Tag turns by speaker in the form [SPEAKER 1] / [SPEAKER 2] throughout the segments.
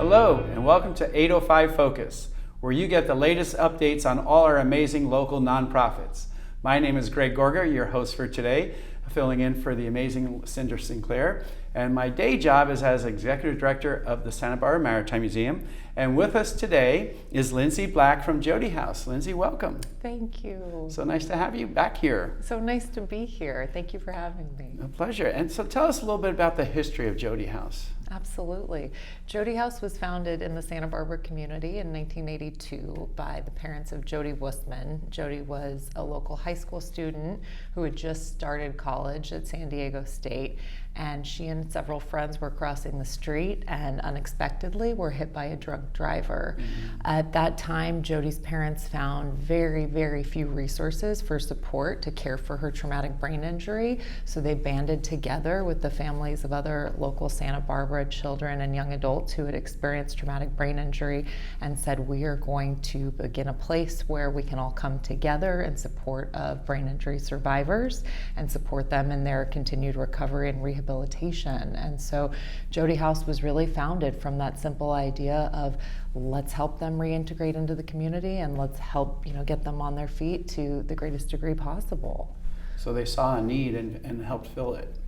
[SPEAKER 1] Hello, and welcome to 805 Focus, where you get the latest updates on all our amazing local nonprofits. My name is Greg Gorga, your host for today, filling in for the amazing Cynder Sinclair. And my day job is as Executive Director of the Santa Barbara Maritime Museum. And with us today is Lindsey Black from Jodi House. Lindsey, welcome.
[SPEAKER 2] Thank you.
[SPEAKER 1] So nice to have you back here.
[SPEAKER 2] So nice to be here. Thank you for having me.
[SPEAKER 1] A pleasure. And so tell us a little bit about the history of Jodi House.
[SPEAKER 2] Absolutely. Jodi House was founded in the Santa Barbara community in 1982 by the parents of Jodi Wussman. Jodi was a local high school student who had just started college at San Diego State, and she and several friends were crossing the street and unexpectedly were hit by a drunk driver. Mm-hmm. At that time, Jodi's parents found very, very few resources for support to care for her traumatic brain injury, so they banded together with the families of other local Santa Barbara children and young adults who had experienced traumatic brain injury and said, we are going to begin a place where we can all come together in support of brain injury survivors and support them in their continued recovery and rehabilitation. And so Jodi House was really founded from that simple idea of let's help them reintegrate into the community and let's help get them on their feet to the greatest degree possible.
[SPEAKER 1] So they saw a need and helped fill it.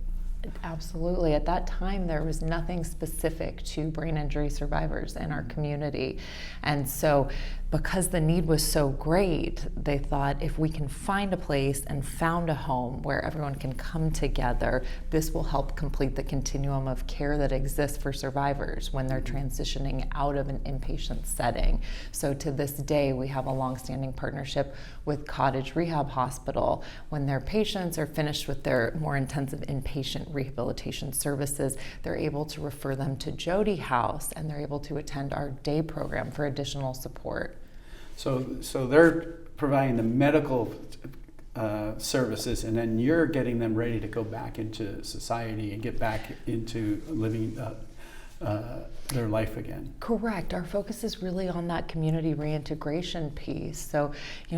[SPEAKER 2] Absolutely. At that time, there was nothing specific to brain injury survivors in our community. And so because the need was so great, they thought if we can find a place and found a home where everyone can come together, this will help complete the continuum of care that exists for survivors when they're transitioning out of an inpatient setting. So to this day, we have a longstanding partnership with Cottage Rehab Hospital. When their patients are finished with their more intensive inpatient rehabilitation services, they're able to refer them to Jodi House, and they're able to attend our day program for additional support.
[SPEAKER 1] So they're providing the medical services, and then you're getting them ready to go back into society and get back into living their life again.
[SPEAKER 2] Correct. Our focus is really on that community reintegration piece. So,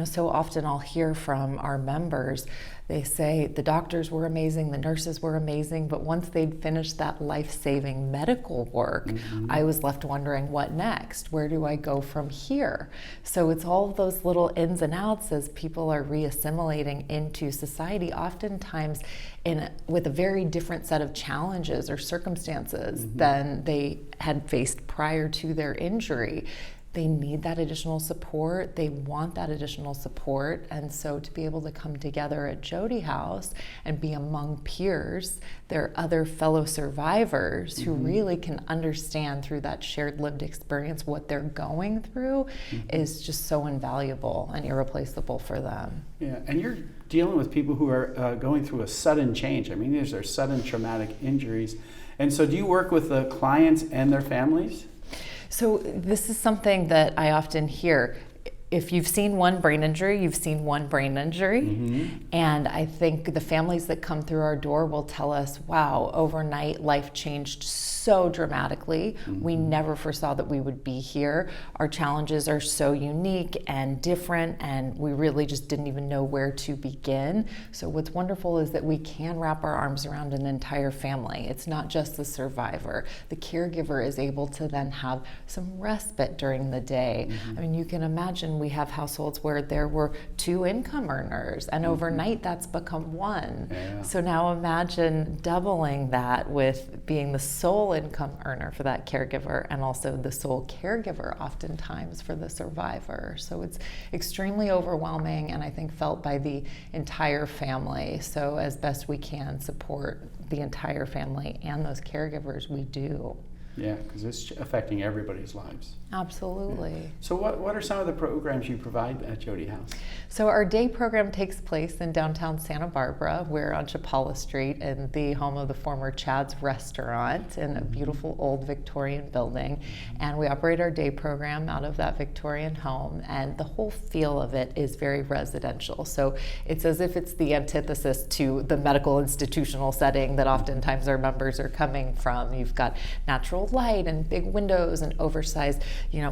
[SPEAKER 2] so often I'll hear from our members, they say the doctors were amazing, the nurses were amazing, but once they'd finished that life-saving medical work, I was left wondering what next? Where do I go from here? So it's all of those little ins and outs as people are reassimilating into society, oftentimes with a very different set of challenges or circumstances than they had faced prior to their injury. They need that additional support. They want that additional support. And so to be able to come together at Jodi House and be among peers, there are other fellow survivors who really can understand through that shared lived experience what they're going through is just so invaluable and irreplaceable for them.
[SPEAKER 1] Yeah, and you're dealing with people who are going through a sudden change. I mean, these are sudden traumatic injuries. And so do you work with the clients and their families?
[SPEAKER 2] So this is something that I often hear. If you've seen one brain injury, you've seen one brain injury. And I think the families that come through our door will tell us, wow, overnight life changed so dramatically. We never foresaw that we would be here. Our challenges are so unique and different, and we really just didn't even know where to begin. So what's wonderful is that we can wrap our arms around an entire family. It's not just the survivor. The caregiver is able to then have some respite during the day. I mean, you can imagine we have households where there were 2 income earners, and overnight that's become 1.
[SPEAKER 1] Yeah.
[SPEAKER 2] So now imagine doubling that with being the sole income earner for that caregiver and also the sole caregiver oftentimes for the survivor. So it's extremely overwhelming and I think felt by the entire family. So as best we can support the entire family and those caregivers, we do.
[SPEAKER 1] Yeah, because it's affecting everybody's lives.
[SPEAKER 2] Absolutely.
[SPEAKER 1] Yeah. So what are some of the programs you provide at Jodi House?
[SPEAKER 2] So our day program takes place in downtown Santa Barbara. We're on Chapala Street in the home of the former Chad's Restaurant in a beautiful old Victorian building. And we operate our day program out of that Victorian home. And the whole feel of it is very residential. So it's as if it's the antithesis to the medical institutional setting that oftentimes our members are coming from. You've got natural natural light and big windows and oversized,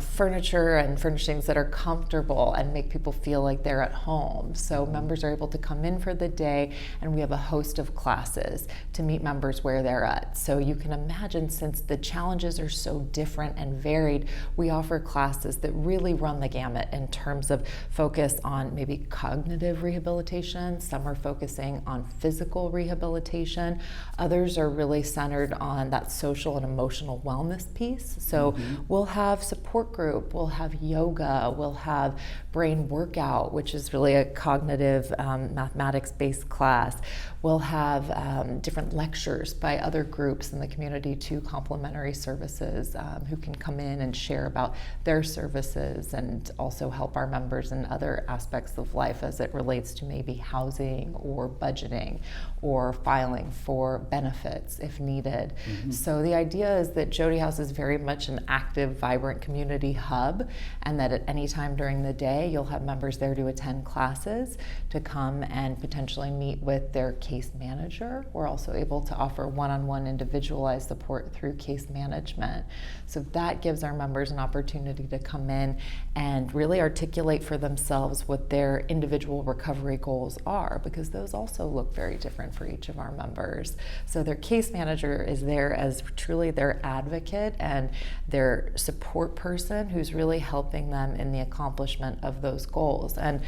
[SPEAKER 2] furniture and furnishings that are comfortable and make people feel like they're at home. So members are able to come in for the day, and we have a host of classes to meet members where they're at. So you can imagine, since the challenges are so different and varied, we offer classes that really run the gamut in terms of focus on maybe cognitive rehabilitation. Some are focusing on physical rehabilitation. Others are really centered on that social and emotional wellness piece. So we'll have support group, we'll have yoga, we'll have brain workout, which is really a cognitive mathematics-based class. We'll have different lectures by other groups in the community too, complimentary services, who can come in and share about their services and also help our members in other aspects of life as it relates to maybe housing or budgeting or filing for benefits if needed. So the idea is that Jodi House is very much an active, vibrant community hub, and that at any time during the day you'll have members there to attend classes, to come and potentially meet with their case manager. We're also able to offer one-on-one individualized support through case management. So that gives our members an opportunity to come in and really articulate for themselves what their individual recovery goals are, because those also look very different for each of our members. So their case manager is there as truly their advocate and their support person who's really helping them in the accomplishment of those goals. And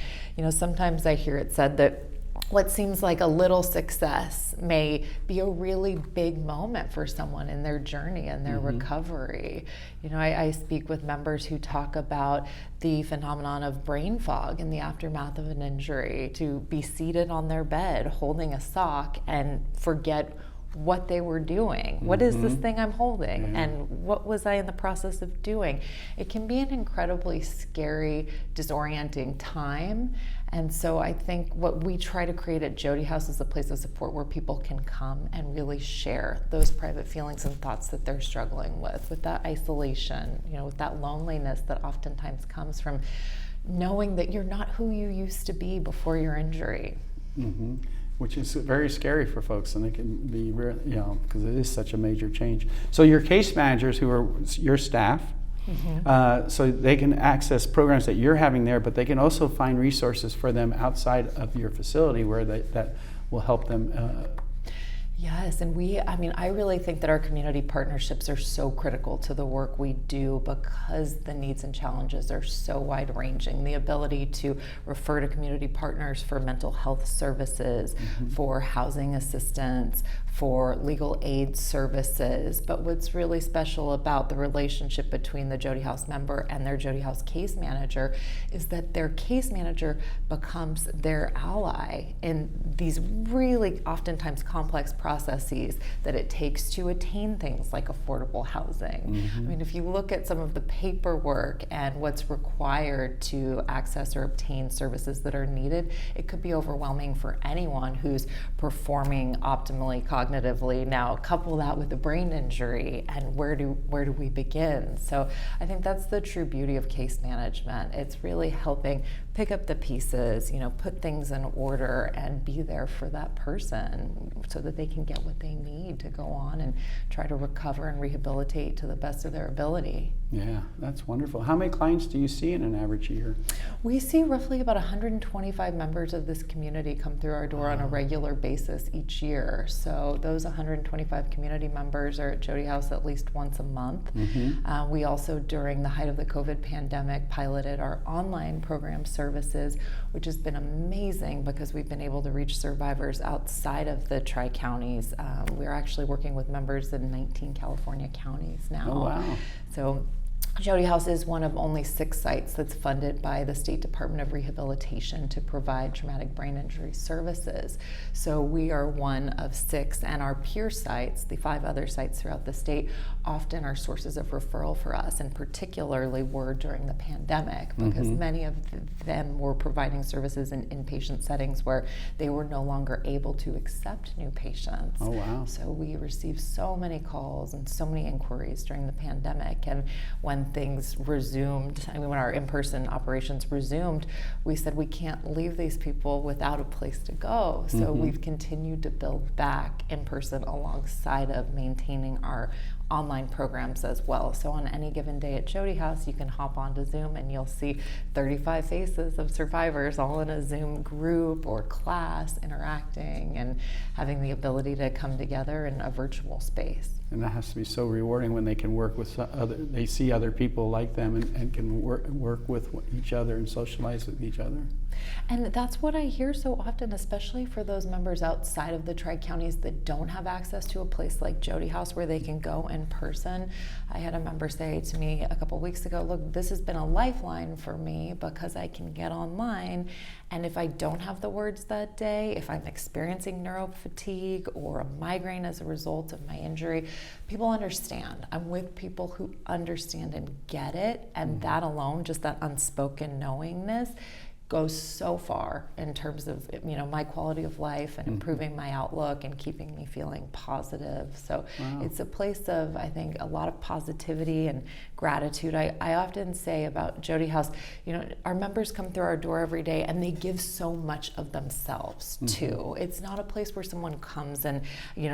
[SPEAKER 2] sometimes I hear it said that what seems like a little success may be a really big moment for someone in their journey and their recovery. I speak with members who talk about the phenomenon of brain fog in the aftermath of an injury, to be seated on their bed holding a sock and forget what they were doing. What is this thing I'm holding? And what was I in the process of doing? It can be an incredibly scary, disorienting time. And so I think what we try to create at Jodi House is a place of support where people can come and really share those private feelings and thoughts that they're struggling with that isolation, with that loneliness that oftentimes comes from knowing that you're not who you used to be before your injury.
[SPEAKER 1] Which is very scary for folks, and it can be, because it is such a major change. So your case managers, who are your staff, so they can access programs that you're having there, but they can also find resources for them outside of your facility where that will help them.
[SPEAKER 2] Yes, and I really think that our community partnerships are so critical to the work we do, because the needs and challenges are so wide-ranging. The ability to refer to community partners for mental health services, for housing assistance, for legal aid services. But what's really special about the relationship between the Jodi House member and their Jodi House case manager is that their case manager becomes their ally in these really oftentimes complex processes that it takes to attain things like affordable housing. If you look at some of the paperwork and what's required to access or obtain services that are needed, it could be overwhelming for anyone who's performing optimally cognitively. Now couple that with a brain injury, and where do we begin? So I think that's the true beauty of case management. It's really helping pick up the pieces, put things in order and be there for that person so that they can get what they need to go on and try to recover and rehabilitate to the best of their ability.
[SPEAKER 1] Yeah, that's wonderful. How many clients do you see in an average year?
[SPEAKER 2] We see roughly about 125 members of this community come through our door on a regular basis each year. So those 125 community members are at Jodi House at least once a month. We also, during the height of the COVID pandemic, piloted our online program services, which has been amazing because we've been able to reach survivors outside of the Tri-Counties. We're actually working with members in 19 California counties now.
[SPEAKER 1] Oh, wow.
[SPEAKER 2] So Jodi House is one of only 6 sites that's funded by the State Department of Rehabilitation to provide traumatic brain injury services. So we are one of 6, and our peer sites, the 5 other sites throughout the state, often are sources of referral for us, and particularly were during the pandemic, because many of them were providing services in inpatient settings where they were no longer able to accept new patients.
[SPEAKER 1] Oh, wow.
[SPEAKER 2] So we received so many calls and so many inquiries during the pandemic, and when things resumed, when our in-person operations resumed, we said we can't leave these people without a place to go. So we've continued to build back in person alongside of maintaining our online programs as well. So on any given day at Jodi House, you can hop onto Zoom and you'll see 35 faces of survivors all in a Zoom group or class interacting and having the ability to come together in a virtual space.
[SPEAKER 1] And that has to be so rewarding when they can work with they see other people like them and can work with each other and socialize with each other.
[SPEAKER 2] And that's what I hear so often, especially for those members outside of the Tri-Counties that don't have access to a place like Jodi House where they can go in person. I had a member say to me a couple weeks ago, look, this has been a lifeline for me because I can get online, and if I don't have the words that day, if I'm experiencing neurofatigue or a migraine as a result of my injury, people understand. I'm with people who understand and get it, and that alone, just that unspoken knowingness, goes so far in terms of my quality of life and improving my outlook and keeping me feeling positive. So it's a place of, I think, a lot of positivity and gratitude. I often say about Jodi House, our members come through our door every day and they give so much of themselves too. It's not a place where someone comes and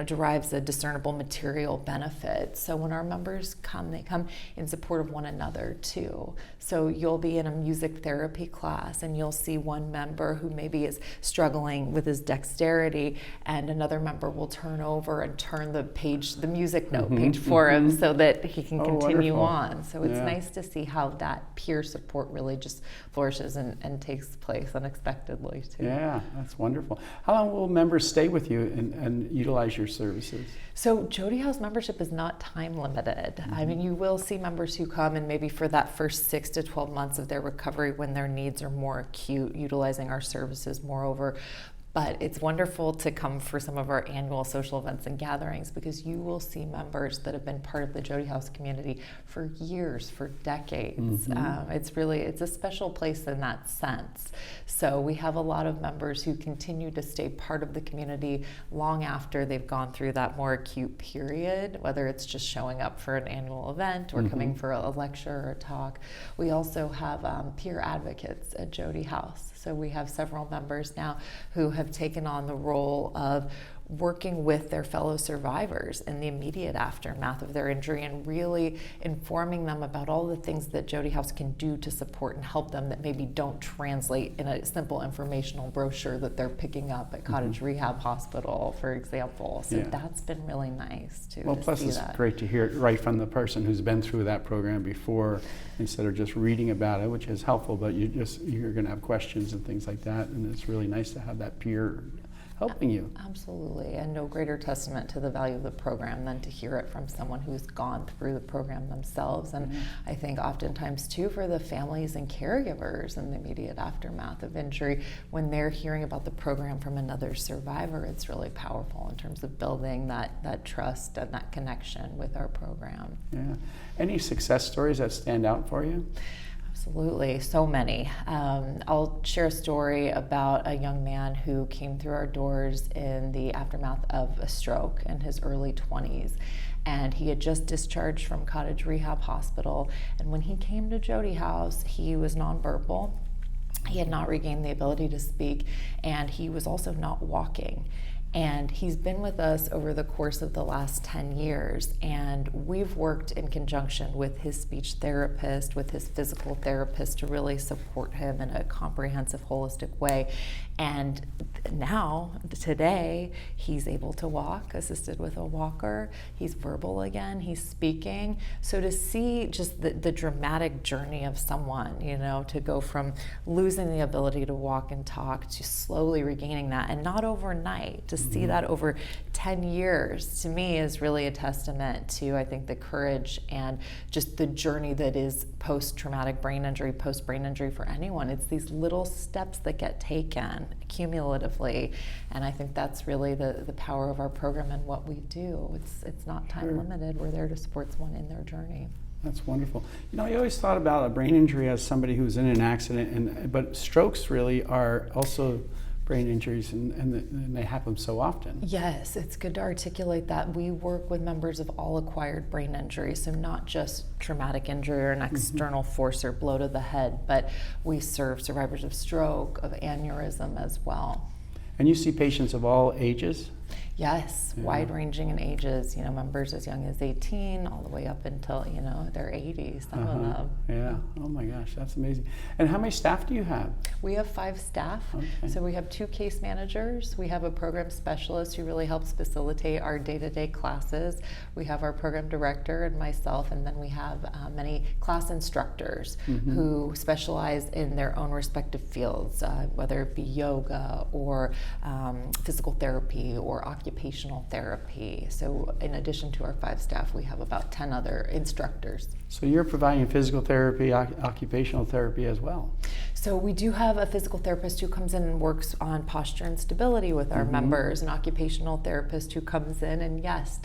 [SPEAKER 2] derives a discernible material benefit. So when our members come, they come in support of one another too. So you'll be in a music therapy class and you'll see one member who maybe is struggling with his dexterity, and another member will turn over and turn the music note page for him so that he can continue on. So it's nice to see how that peer support really just flourishes and takes place unexpectedly too.
[SPEAKER 1] Yeah, that's wonderful. How long will members stay with you and utilize your services?
[SPEAKER 2] So Jodi House membership is not time limited. I mean, you will see members who come and maybe for that first 6 to 12 months of their recovery when their needs are more acute, utilizing our services moreover. But it's wonderful to come for some of our annual social events and gatherings because you will see members that have been part of the Jodi House community for years, for decades. It's a special place in that sense. So we have a lot of members who continue to stay part of the community long after they've gone through that more acute period, whether it's just showing up for an annual event or coming for a lecture or a talk. We also have peer advocates at Jodi House. So we have several members now who have taken on the role of working with their fellow survivors in the immediate aftermath of their injury and really informing them about all the things that Jodi House can do to support and help them that maybe don't translate in a simple informational brochure that they're picking up at Cottage Rehab Hospital, for example. So that's been really nice too.
[SPEAKER 1] Well, plus it's great to hear it right from the person who's been through that program before, instead of just reading about it, which is helpful, but you're going to have questions and things like that, and it's really nice to have that peer helping you.
[SPEAKER 2] Absolutely, and no greater testament to the value of the program than to hear it from someone who's gone through the program themselves. And I think oftentimes too for the families and caregivers in the immediate aftermath of injury, when they're hearing about the program from another survivor, it's really powerful in terms of building that trust and that connection with our program.
[SPEAKER 1] Yeah. Any success stories that stand out for you?
[SPEAKER 2] Absolutely, so many. I'll share a story about a young man who came through our doors in the aftermath of a stroke in his early 20s. And he had just discharged from Cottage Rehab Hospital. And when he came to Jodi House, he was nonverbal. He had not regained the ability to speak, and he was also not walking. And he's been with us over the course of the last 10 years, and we've worked in conjunction with his speech therapist, with his physical therapist to really support him in a comprehensive, holistic way. And now, today, he's able to walk, assisted with a walker. He's verbal again, he's speaking. So to see just the dramatic journey of someone, to go from losing the ability to walk and talk to slowly regaining that, and not overnight, to see that over 10 years, to me is really a testament to, I think, the courage and just the journey that is post-traumatic brain injury, post-brain injury for anyone. It's these little steps that get taken cumulatively, and I think that's really the power of our program and what we do. It's not time limited. We're there to support someone in their journey.
[SPEAKER 1] That's wonderful. I always thought about a brain injury as somebody who's in an accident, but strokes really are also brain injuries, and they happen so often.
[SPEAKER 2] Yes, it's good to articulate that. We work with members of all acquired brain injuries, so not just traumatic injury or an external force or blow to the head, but we serve survivors of stroke, of aneurysm as well.
[SPEAKER 1] And you see patients of all ages?
[SPEAKER 2] Yes, wide-ranging in ages, members as young as 18 all the way up until, their 80s, some of them.
[SPEAKER 1] Yeah, oh my gosh, that's amazing. And how many staff do you have?
[SPEAKER 2] We have 5 staff.
[SPEAKER 1] Okay.
[SPEAKER 2] So we have 2 case managers. We have a program specialist who really helps facilitate our day-to-day classes. We have our program director and myself, and then we have many class instructors who specialize in their own respective fields, whether it be yoga or physical therapy or occupational therapy. So in addition to our 5 staff, we have about 10 other instructors.
[SPEAKER 1] So you're providing physical therapy, occupational therapy as well?
[SPEAKER 2] So we do have a physical therapist who comes in and works on posture and stability with our members, an occupational therapist who comes in and does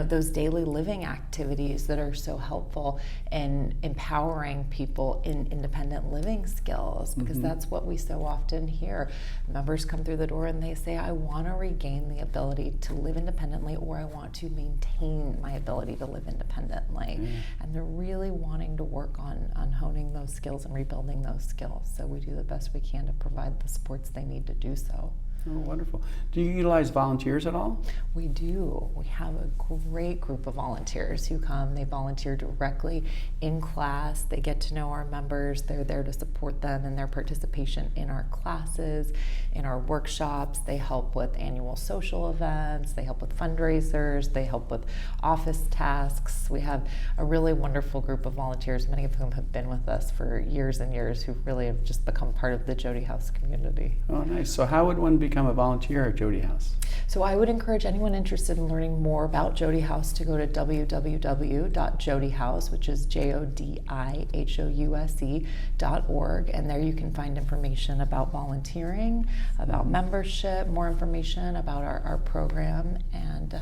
[SPEAKER 2] those daily living activities that are so helpful in empowering people in independent living skills, because that's what we so often hear. Members come through the door and they say, I want to regain the ability to live independently, or I want to maintain my ability to live independently. And they're really wanting to work on honing those skills and rebuilding those skills. So we do the best we can to provide the supports they need to do so.
[SPEAKER 1] Oh, wonderful. Do you utilize volunteers at all?
[SPEAKER 2] We do. We have a great group of volunteers who come. They volunteer directly in class. They get to know our members. They're there to support them in their participation in our classes, in our workshops. They help with annual social events. They help with fundraisers. They help with office tasks. We have a really wonderful group of volunteers, many of whom have been with us for years and years, who really have just become part of the Jodi House community.
[SPEAKER 1] Oh, nice. So how would one become a volunteer at Jodi House?
[SPEAKER 2] So I would encourage anyone interested in learning more about Jodi House to go to www.jodihouse, which is JODIHOUSE.org, and there you can find information about volunteering, about membership, more information about our program, and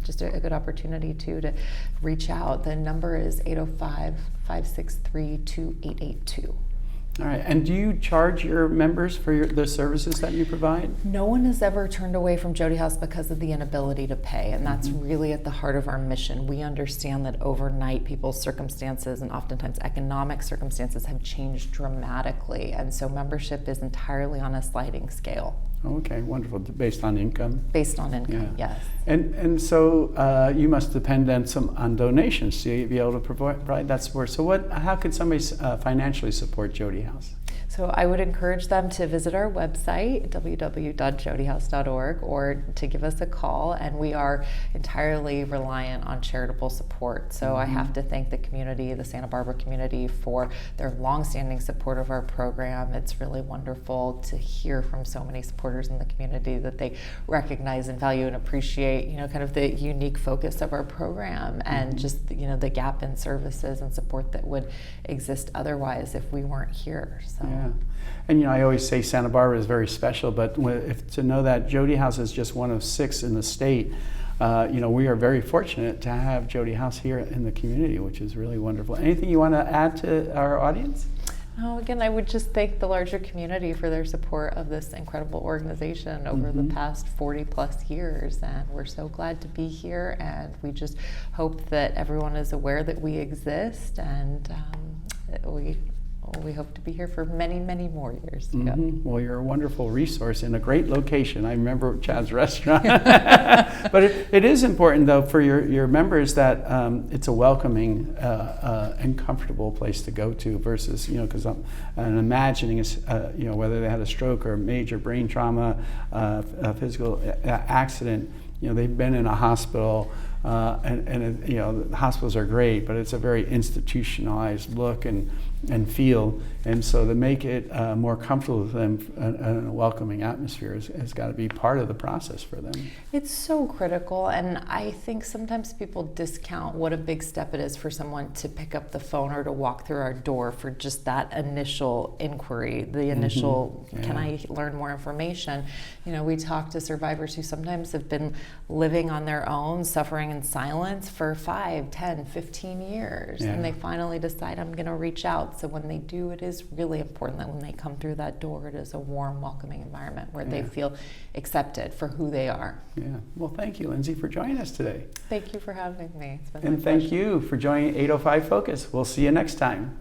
[SPEAKER 2] just a good opportunity to reach out. The number is 805-563-2882.
[SPEAKER 1] All right, and do you charge your members for the services that you provide?
[SPEAKER 2] No one has ever turned away from Jodi House because of the inability to pay, and that's really at the heart of our mission. We understand that overnight people's circumstances and oftentimes economic circumstances have changed dramatically, and so membership is entirely on a sliding scale.
[SPEAKER 1] Okay, wonderful. Based on income?
[SPEAKER 2] Based on income, yes.
[SPEAKER 1] And so you must depend on donations to be able to provide that support. So how could somebody financially support Jodi House?
[SPEAKER 2] So I would encourage them to visit our website, www.jodihouse.org, or to give us a call, and we are entirely reliant on charitable support. So I have to thank the community, the Santa Barbara community, for their longstanding support of our program. It's really wonderful to hear from so many supporters in the community that they recognize and value and appreciate, kind of the unique focus of our program and just, the gap in services and support that would exist otherwise if we weren't here. So.
[SPEAKER 1] Yeah. And I always say Santa Barbara is very special, but to know that Jodi House is just one of 6 in the state, we are very fortunate to have Jodi House here in the community, which is really wonderful. Anything you want to add to our audience?
[SPEAKER 2] Again, I would just thank the larger community for their support of this incredible organization over the past 40 plus years, and we're so glad to be here, and we just hope that everyone is aware that we exist, and we hope to be here for many, many more years to go.
[SPEAKER 1] Well, you're a wonderful resource in a great location. I remember Chad's restaurant. But it is important, though, for your members that it's a welcoming and comfortable place to go to versus, because I'm imagining, whether they had a stroke or a major brain trauma, a physical accident, they've been in a hospital. The hospitals are great, but it's a very institutionalized look and feel, and so to make it more comfortable with them and a welcoming atmosphere has got to be part of the process for them.
[SPEAKER 2] It's so critical, and I think sometimes people discount what a big step it is for someone to pick up the phone or to walk through our door for just that initial inquiry, the initial, can I learn more information? We talk to survivors who sometimes have been living on their own, suffering in silence for 5, 10, 15 years, and they finally decide, I'm going to reach out. So when they do, it is really important that when they come through that door, it is a warm, welcoming environment where they feel accepted for who they are.
[SPEAKER 1] Yeah. Well, thank you, Lindsey, for joining us today.
[SPEAKER 2] Thank you for having me. It's been
[SPEAKER 1] and thank you for joining 805 Focus. We'll see you next time.